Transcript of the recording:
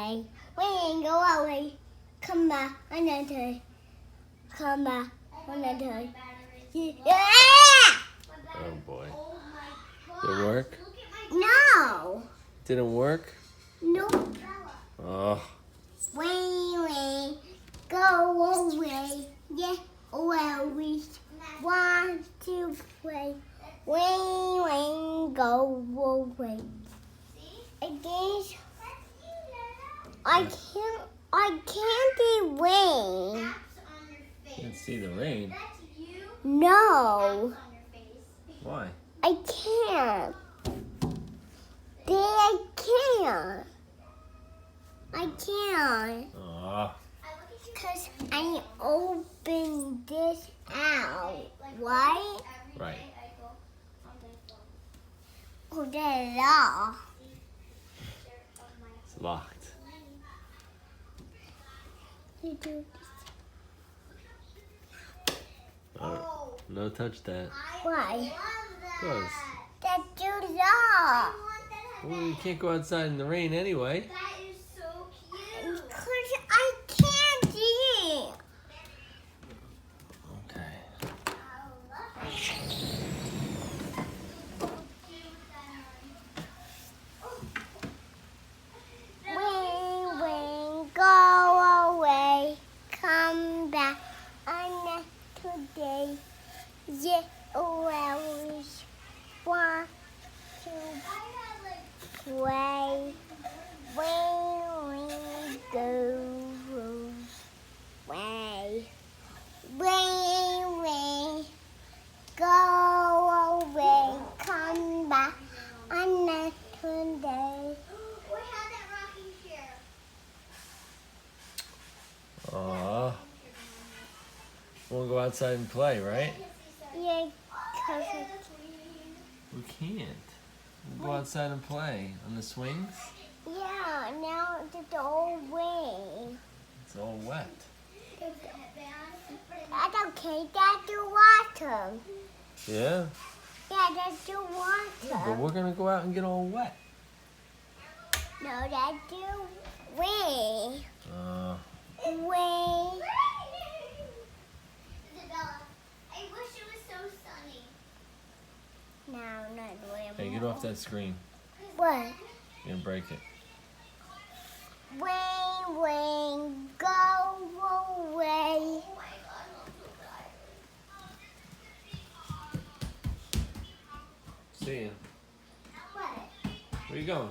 away. Rain, go away. Come back another. Come back another. Yeah! Oh boy. Did it work? No. Didn't work? Nope. Oh. Rain, go away. Yeah, well, we want to play. Rain, go away. Again, I can't see rain. You can see the rain. No, Why? I can't. I can't. I can't. Oh. Because I opened this out, right? Right. Oh, that's all. It's locked. You do Oh, no touch that. why? Because That's too low. well, you can't go outside in the rain anyway. Because I can't see. Okay. Rain, go away. Come back another day. Yeah, well, want to play. Rain, go away. Rain, go away. Come back another day. Aw. We'll go outside and play, right? Yeah, 'cause We can't. We'll go outside and play on the swings. yeah, now it's all rain. It's all wet. That's okay, that's the water. Yeah? Yeah, that's the But water. we're gonna go out and get all wet. No, that's the rain. Rain. I wish it was so sunny. No, not rain. Hey, get off that screen. What? You're gonna break it. Rain, go away. See ya. What? Where you going?